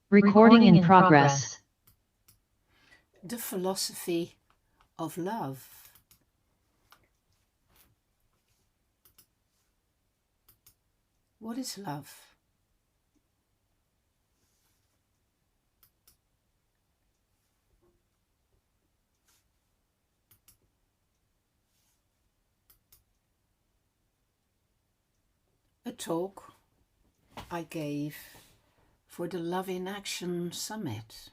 Recording in progress. The philosophy of love. What is love? A talk I gave for the Love in Action Summit.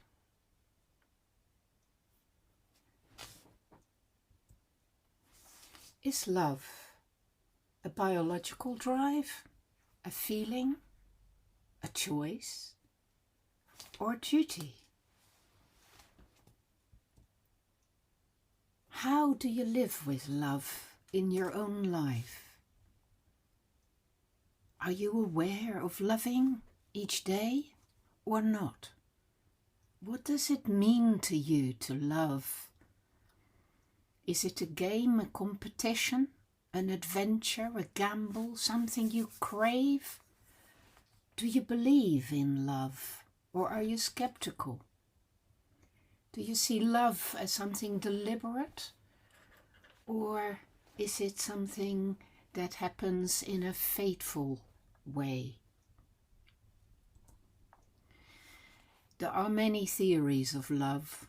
Is love a biological drive, a feeling, a choice, or duty? How do you live with love in your own life? Are you aware of loving each day or not? What does it mean to you to love? Is it a game, a competition, an adventure, a gamble, something you crave? Do you believe in love, or are you skeptical? Do you see love as something deliberate, or is it something that happens in a fateful way? There are many theories of love,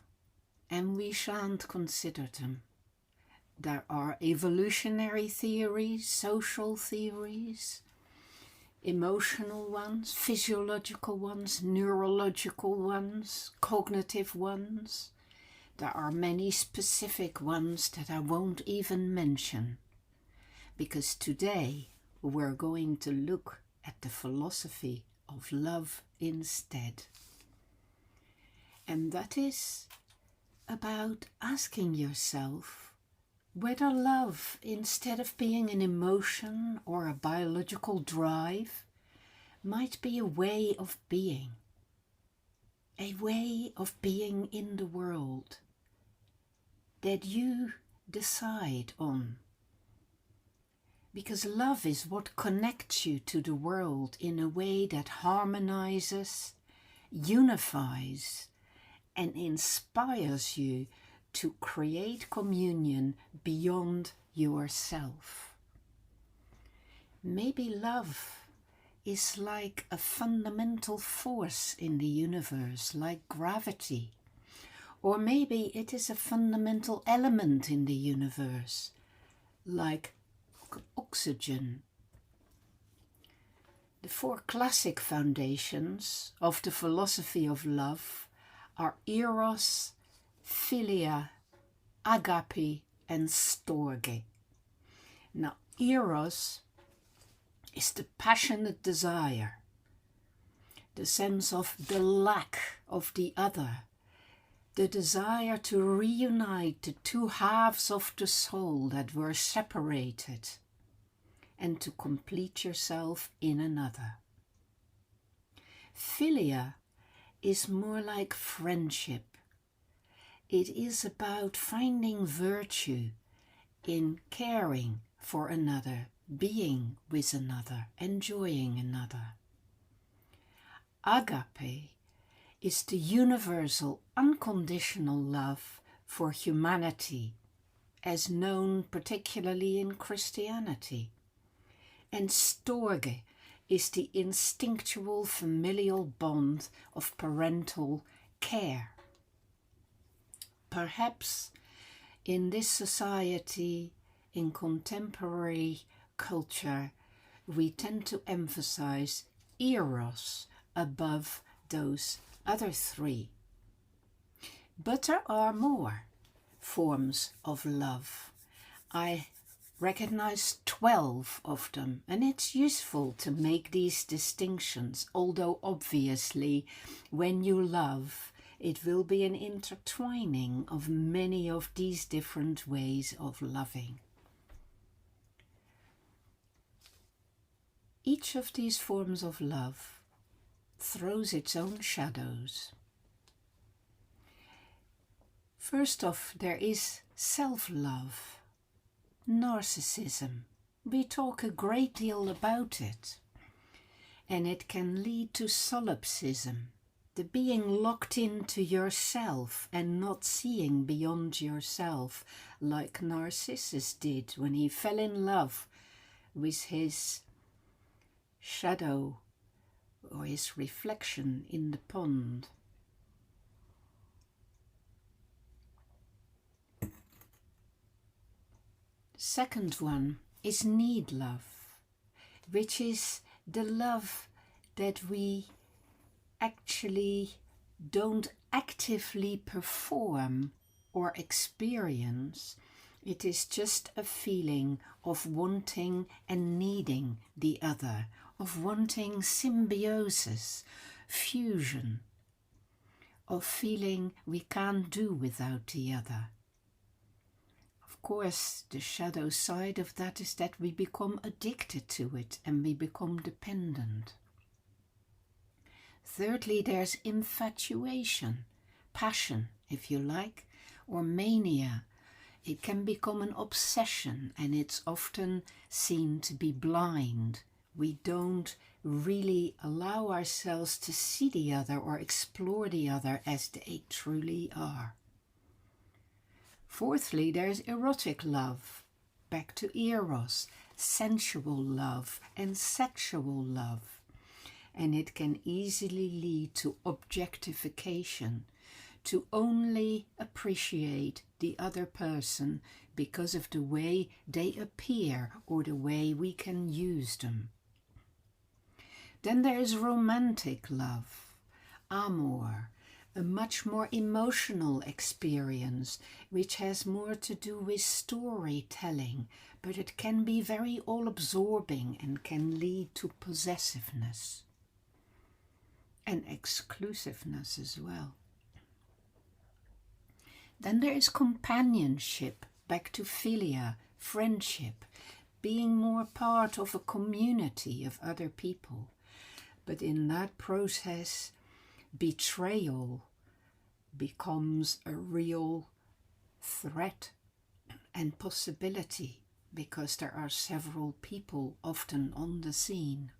and we shan't consider them. There are evolutionary theories, social theories, emotional ones, physiological ones, neurological ones, cognitive ones. There are many specific ones that I won't even mention, because today we're going to look at the philosophy of love instead. And that is about asking yourself whether love, instead of being an emotion or a biological drive, might be a way of being in the world that you decide on. Because love is what connects you to the world in a way that harmonizes, unifies, and inspires you to create communion beyond yourself. Maybe love is like a fundamental force in the universe, like gravity. Or maybe it is a fundamental element in the universe, like oxygen. The four classic foundations of the philosophy of love are eros, philia, agape, and storge. Now, eros is the passionate desire, the sense of the lack of the other, the desire to reunite the two halves of the soul that were separated and to complete yourself in another. Philia is more like friendship. It is about finding virtue in caring for another, being with another, enjoying another. Agape is the universal, unconditional love for humanity, as known particularly in Christianity. And storge is the instinctual familial bond of parental care. Perhaps in this society, in contemporary culture, we tend to emphasize eros above those other three. But there are more forms of love. I recognize 12 of them, and it's useful to make these distinctions, although obviously when you love, it will be an intertwining of many of these different ways of loving. Each of these forms of love throws its own shadows. First off, there is self-love, narcissism. We talk a great deal about it, and it can lead to solipsism, the being locked into yourself and not seeing beyond yourself, like Narcissus did when he fell in love with his shadow or his reflection in the pond. Second one is need love, which is the love that we actually don't actively perform or experience. It is just a feeling of wanting and needing the other, of wanting symbiosis, fusion, of feeling we can't do without the other. Of course, the shadow side of that is that we become addicted to it and we become dependent. Thirdly, there's infatuation, passion, if you like, or mania. It can become an obsession, and it's often seen to be blind. We don't really allow ourselves to see the other or explore the other as they truly are. Fourthly, there's erotic love, back to eros, sensual love and sexual love. And it can easily lead to objectification, to only appreciate the other person because of the way they appear or the way we can use them. Then there is romantic love, amor, a much more emotional experience, which has more to do with storytelling, but it can be very all-absorbing and can lead to possessiveness and exclusiveness as well. Then there is companionship, back to philia, friendship, being more part of a community of other people. But in that process, betrayal becomes a real threat and possibility because there are several people often on the scene.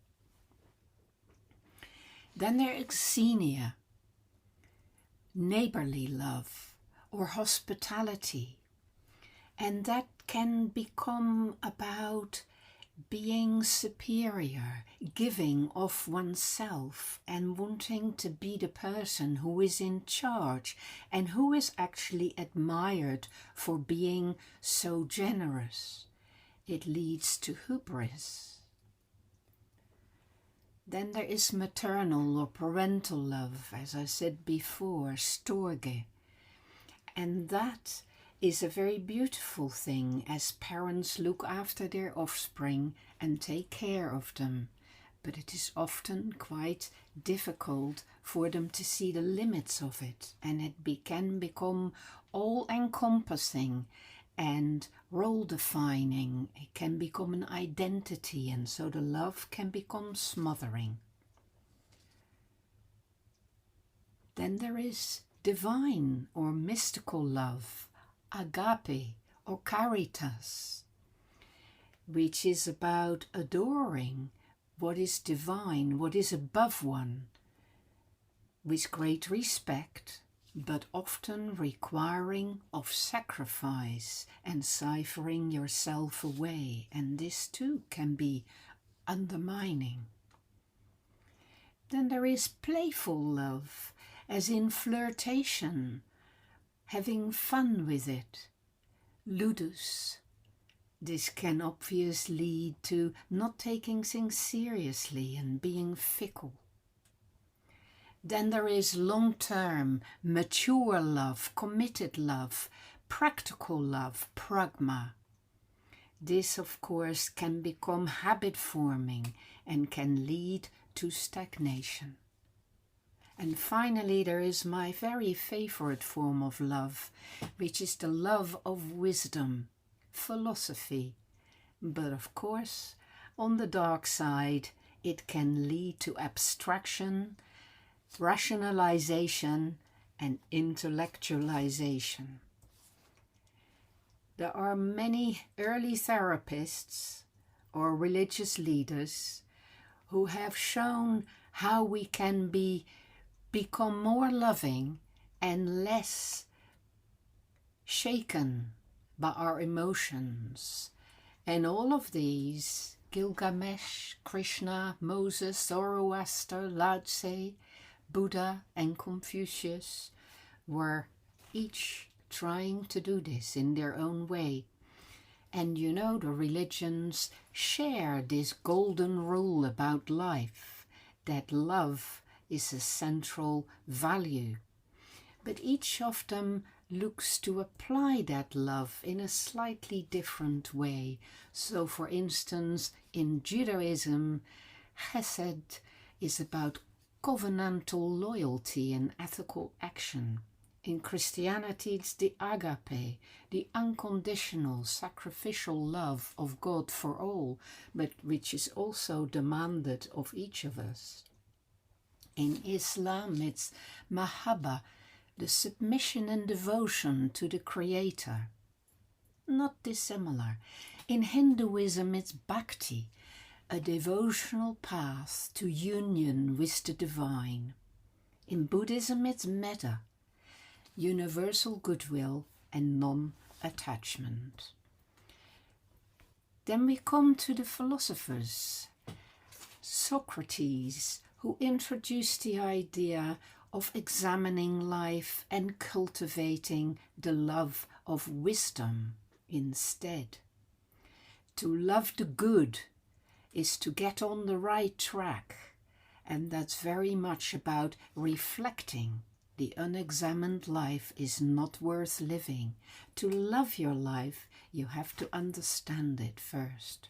Then there is xenia, neighborly love or hospitality, and that can become about being superior, giving of oneself and wanting to be the person who is in charge and who is actually admired for being so generous. It leads to hubris. Then there is maternal or parental love, as I said before, storge. And that is a very beautiful thing as parents look after their offspring and take care of them. But it is often quite difficult for them to see the limits of it, and it can become all-encompassing and role-defining. It can become an identity, and so the love can become smothering. Then there is divine or mystical love, agape or caritas, which is about adoring what is divine, what is above one, with great respect, but often requiring of sacrifice and ciphering yourself away, and this too can be undermining. Then there is playful love, as in flirtation, having fun with it, ludus. This can obviously lead to not taking things seriously and being fickle. Then there is long-term, mature love, committed love, practical love, pragma. This, of course, can become habit-forming and can lead to stagnation. And finally, there is my very favorite form of love, which is the love of wisdom, philosophy. But of course, on the dark side, it can lead to abstraction, rationalization, and intellectualization. There are many early therapists or religious leaders who have shown how we can be become more loving and less shaken by our emotions. And all of these, Gilgamesh, Krishna, Moses, Zoroaster, Lao Tse, Buddha and Confucius, were each trying to do this in their own way. And you know, the religions share this golden rule about life, that love is a central value. But each of them looks to apply that love in a slightly different way. So, for instance, in Judaism, Chesed is about covenantal loyalty and ethical action. In Christianity, it's the agape, the unconditional, sacrificial love of God for all, but which is also demanded of each of us. In Islam, it's mahabba, the submission and devotion to the Creator. Not dissimilar. In Hinduism, it's bhakti, a devotional path to union with the divine. In Buddhism, it's metta, universal goodwill and non-attachment. Then we come to the philosophers. Socrates, who introduced the idea of examining life and cultivating the love of wisdom instead. To love the good is to get on the right track, and that's very much about reflecting. The unexamined life is not worth living. To love your life, you have to understand it first.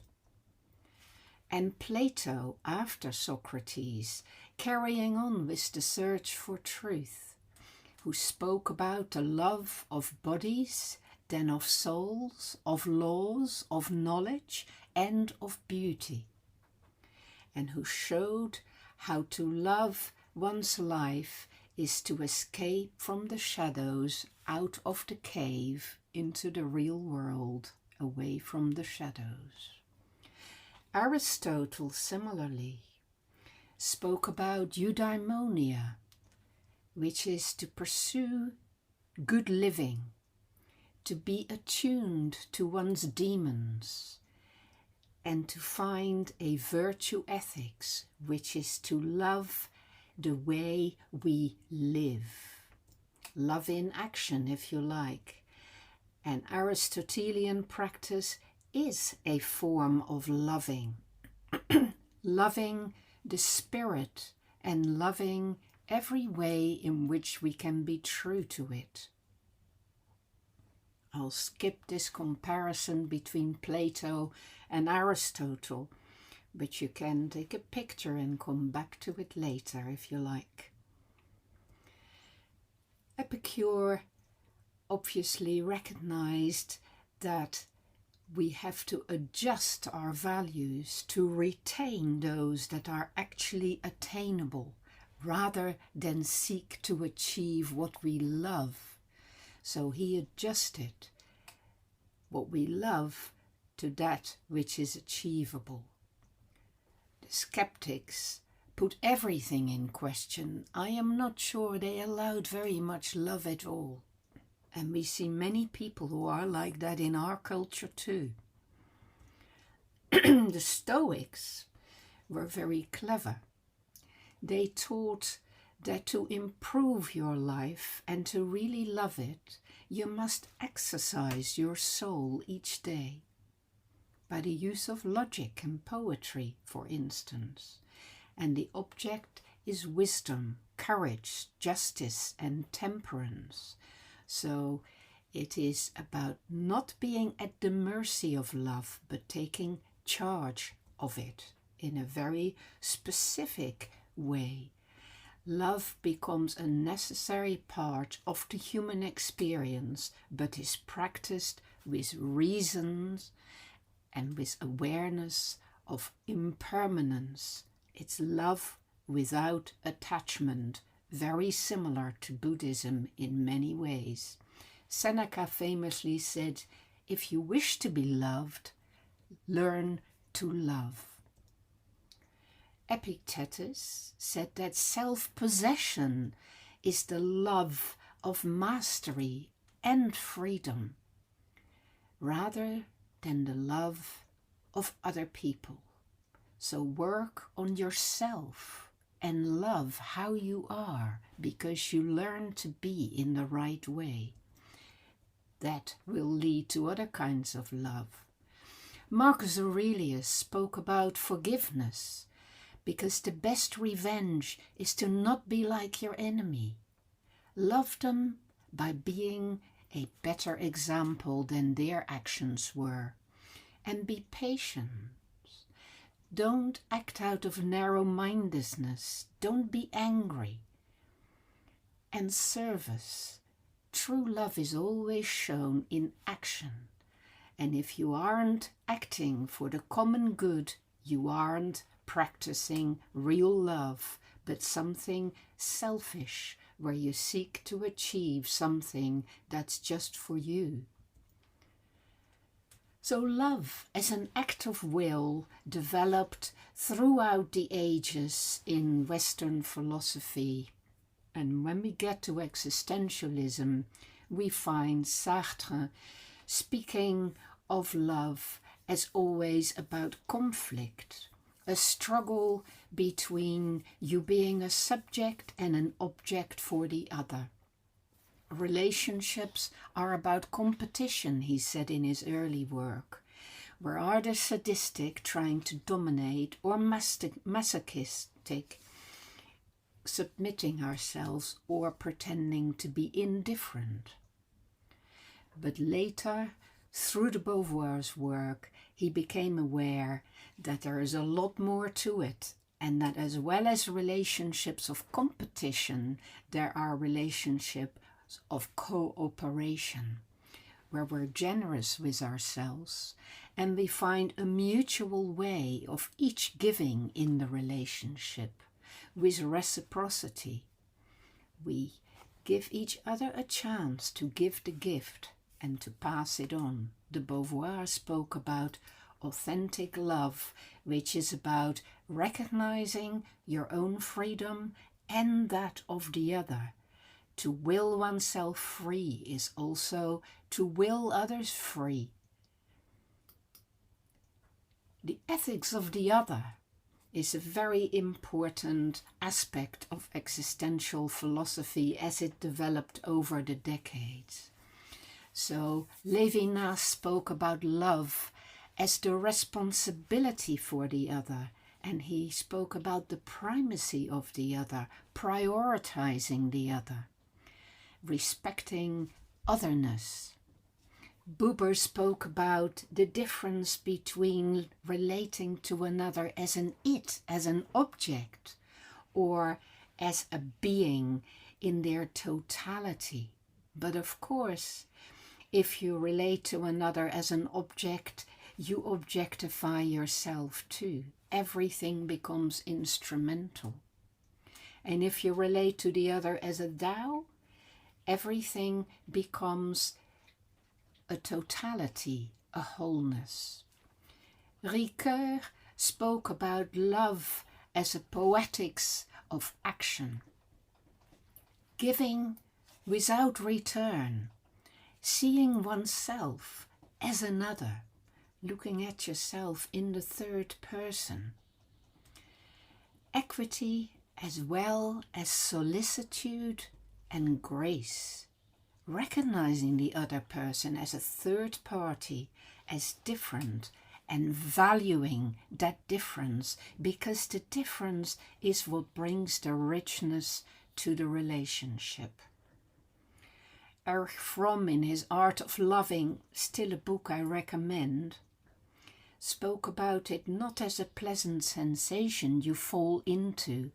And Plato, after Socrates, carrying on with the search for truth, who spoke about the love of bodies, then of souls, of laws, of knowledge, and of beauty, and who showed how to love one's life is to escape from the shadows out of the cave into the real world, away from the shadows. Aristotle, similarly, spoke about eudaimonia, which is to pursue good living, to be attuned to one's demons, and to find a virtue ethics, which is to love the way we live. Love in action, if you like. And Aristotelian practice is a form of loving. Loving the spirit and loving every way in which we can be true to it. I'll skip this comparison between Plato and Aristotle, but you can take a picture and come back to it later if you like. Epicure obviously recognized that we have to adjust our values to retain those that are actually attainable, rather than seek to achieve what we love. So he adjusted what we love to that which is achievable. The skeptics put everything in question. I am not sure they allowed very much love at all. And we see many people who are like that in our culture too. The Stoics were very clever. They taught that to improve your life and to really love it, you must exercise your soul each day. By the use of logic and poetry, for instance. And the object is wisdom, courage, justice, and temperance. So it is about not being at the mercy of love, but taking charge of it in a very specific way. Love becomes a necessary part of the human experience, but is practiced with reasons and with awareness of impermanence. It's love without attachment, very similar to Buddhism in many ways. Seneca famously said, "If you wish to be loved, learn to love." Epictetus said that self-possession is the love of mastery and freedom, rather than the love of other people. So work on yourself and love how you are, because you learn to be in the right way. That will lead to other kinds of love. Marcus Aurelius spoke about forgiveness, because the best revenge is to not be like your enemy. Love them by being a better example than their actions were, and be patient. Don't act out of narrow-mindedness. Don't be angry. And service. True love is always shown in action. And if you aren't acting for the common good, you aren't practicing real love, but something selfish, where you seek to achieve something that's just for you. So love as an act of will developed throughout the ages in Western philosophy. And when we get to existentialism, we find Sartre speaking of love as always about conflict, a struggle between you being a subject and an object for the other. Relationships are about competition, he said in his early work. We're either sadistic, trying to dominate, or masochistic, submitting ourselves or pretending to be indifferent. But later, through de Beauvoir's work, he became aware that there is a lot more to it, and that as well as relationships of competition, there are relationships of cooperation, where we're generous with ourselves and we find a mutual way of each giving in the relationship with reciprocity. We give each other a chance to give the gift and to pass it on. De Beauvoir spoke about authentic love, which is about recognizing your own freedom and that of the other. To will oneself free is also to will others free. The ethics of the other is a very important aspect of existential philosophy as it developed over the decades. So Levinas spoke about love as the responsibility for the other, and he spoke about the primacy of the other, prioritizing the other, respecting otherness. Buber spoke about the difference between relating to another as an it, as an object, or as a being in their totality. But of course, if you relate to another as an object, you objectify yourself too. Everything becomes instrumental. And if you relate to the other as a Tao, everything becomes a totality, a wholeness. Ricoeur spoke about love as a poetics of action. Giving without return, seeing oneself as another, looking at yourself in the third person. Equity as well as solicitude and grace. Recognizing the other person as a third party, as different, and valuing that difference, because the difference is what brings the richness to the relationship. Erich Fromm, in his Art of Loving, still a book I recommend, spoke about it not as a pleasant sensation you fall into,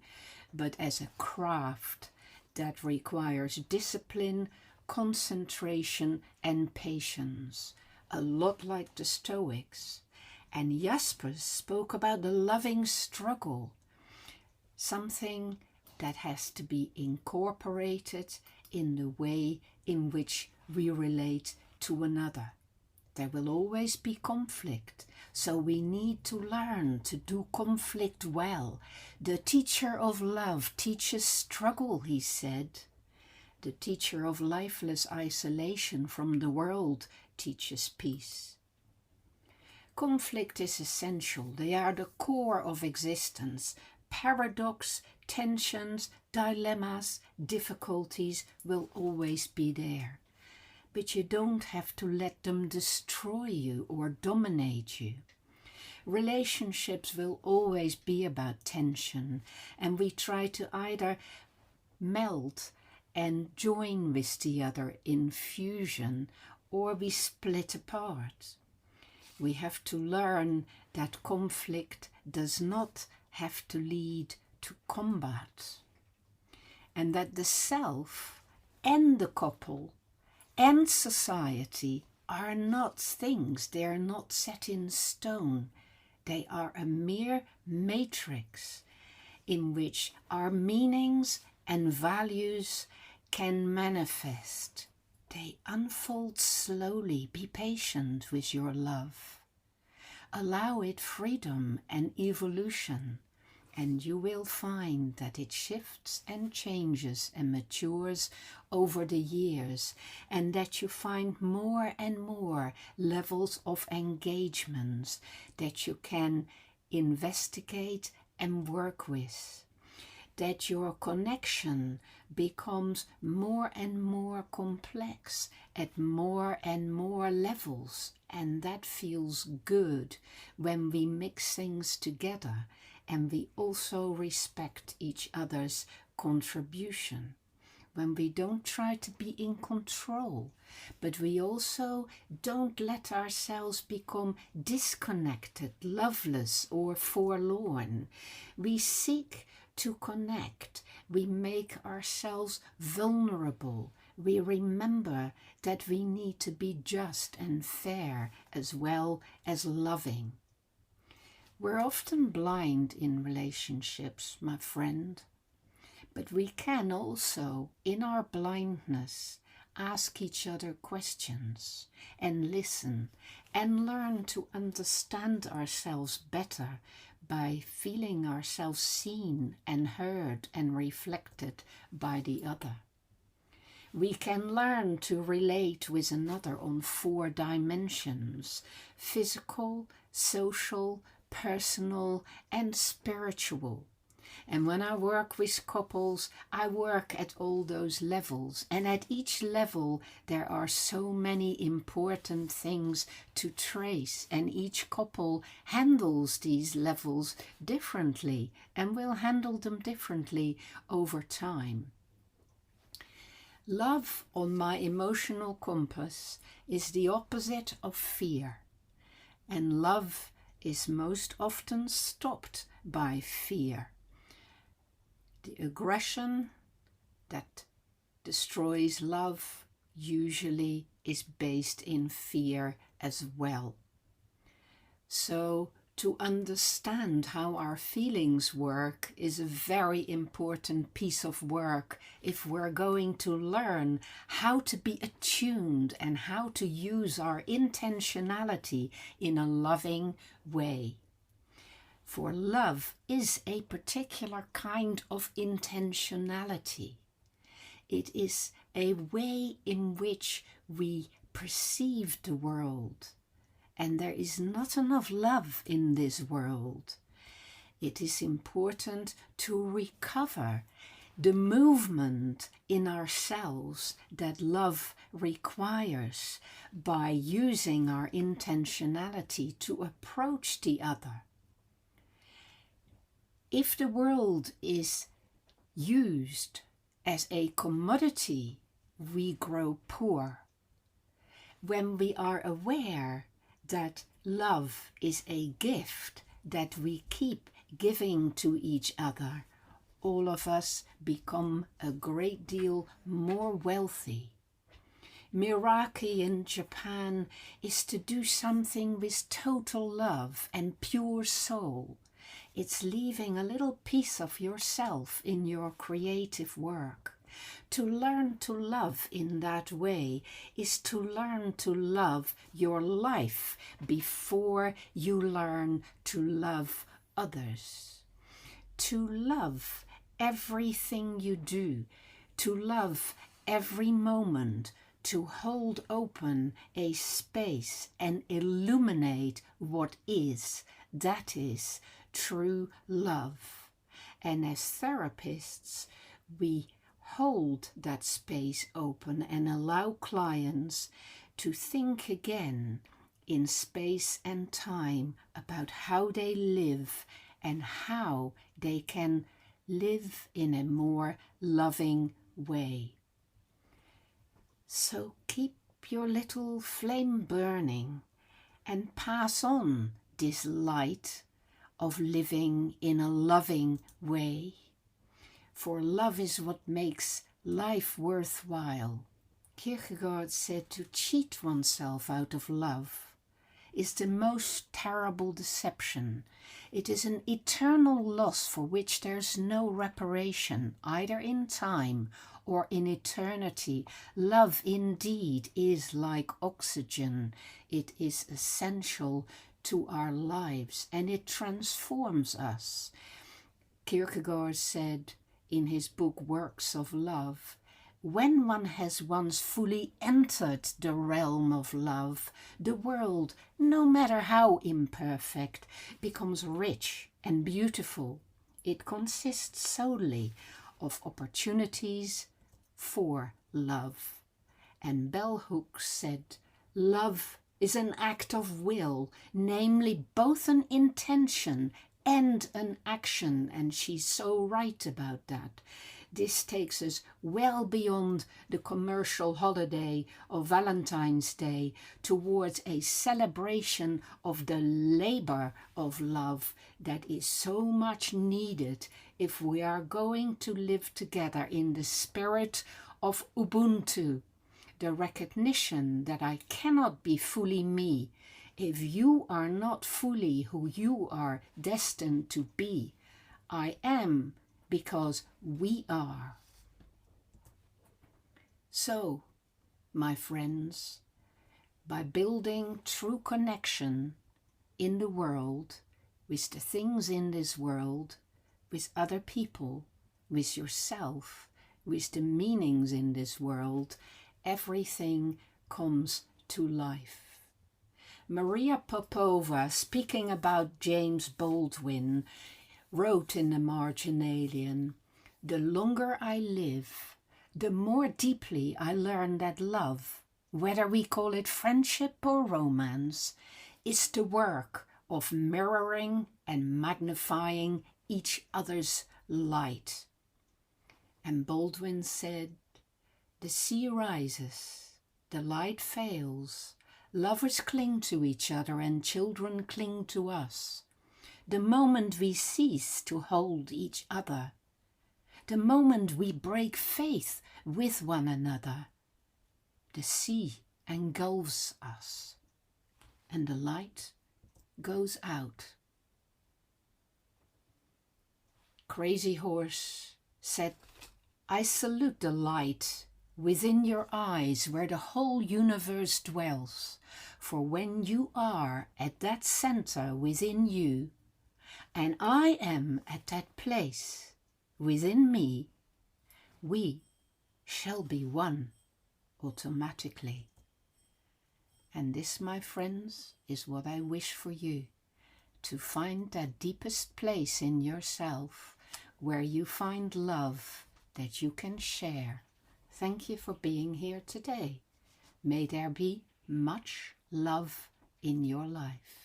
but as a craft that requires discipline, concentration and patience, a lot like the Stoics. And Jaspers spoke about the loving struggle, something that has to be incorporated in the way in which we relate to another. There will always be conflict, so we need to learn to do conflict well. The teacher of love teaches struggle, he said. The teacher of lifeless isolation from the world teaches peace. Conflict is essential. They are the core of existence. Paradox, tensions, dilemmas, difficulties will always be there. But you don't have to let them destroy you or dominate you. Relationships will always be about tension, and we try to either melt and join with the other in fusion, or we split apart. We have to learn that conflict does not have to lead to combat, and that the self and the couple and society are not things. They are not set in stone. They are a mere matrix in which our meanings and values can manifest. They unfold slowly. Be patient with your love. Allow it freedom and evolution, and you will find that it shifts and changes and matures over the years, and that you find more and more levels of engagements that you can investigate and work with. That your connection becomes more and more complex at more and more levels, and that feels good when we mix things together and we also respect each other's contribution. When we don't try to be in control, but we also don't let ourselves become disconnected, loveless, or forlorn. We seek to connect. We make ourselves vulnerable. We remember that we need to be just and fair as well as loving. We're often blind in relationships, my friend, but we can also, in our blindness, ask each other questions and listen and learn to understand ourselves better by feeling ourselves seen and heard and reflected by the other. We can learn to relate with another on 4 dimensions: physical, social, personal, and spiritual. And when I work with couples, I work at all those levels. And at each level, there are so many important things to trace. And each couple handles these levels differently and will handle them differently over time. Love on my emotional compass is the opposite of fear. And love is most often stopped by fear. The aggression that destroys love usually is based in fear as well. So to understand how our feelings work is a very important piece of work if we're going to learn how to be attuned and how to use our intentionality in a loving way. For love is a particular kind of intentionality. It is a way in which we perceive the world. And there is not enough love in this world. It is important to recover the movement in ourselves that love requires by using our intentionality to approach the other. If the world is used as a commodity, we grow poor. When we are aware that love is a gift that we keep giving to each other, all of us become a great deal more wealthy. Miraki in Japan is to do something with total love and pure soul. It's leaving a little piece of yourself in your creative work. To learn to love in that way is to learn to love your life before you learn to love others. To love everything you do, to love every moment, to hold open a space and illuminate what is, that is true love. And as therapists, we hold that space open and allow clients to think again in space and time about how they live and how they can live in a more loving way. So keep your little flame burning and pass on this light of living in a loving way. For love is what makes life worthwhile. Kierkegaard said to cheat oneself out of love is the most terrible deception. It is an eternal loss for which there's no reparation, either in time or in eternity. Love indeed is like oxygen. It is essential to our lives and it transforms us. Kierkegaard said in his book Works of Love, when one has once fully entered the realm of love, the world, no matter how imperfect, becomes rich and beautiful. It consists solely of opportunities for love. And bell hooks said, love is an act of will, namely both an intention and an action, and she's so right about that. This takes us well beyond the commercial holiday of Valentine's Day towards a celebration of the labor of love that is so much needed if we are going to live together in the spirit of Ubuntu, the recognition that I cannot be fully me if you are not fully who you are destined to be. I am because we are. So, my friends, by building true connection in the world, with the things in this world, with other people, with yourself, with the meanings in this world, everything comes to life. Maria Popova, speaking about James Baldwin, wrote in The Marginalian, the longer I live, the more deeply I learn that love, whether we call it friendship or romance, is the work of mirroring and magnifying each other's light. And Baldwin said, the sea rises, the light fails, lovers cling to each other and children cling to us. The moment we cease to hold each other, the moment we break faith with one another, the sea engulfs us and the light goes out. Crazy Horse said, I salute the light within your eyes where the whole universe dwells, for when you are at that center within you, and I am at that place within me, we shall be one automatically. And this, my friends, is what I wish for you, to find that deepest place in yourself where you find love that you can share. Thank you for being here today. May there be much love in your life.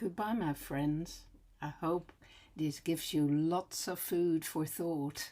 Goodbye, my friends. I hope this gives you lots of food for thought.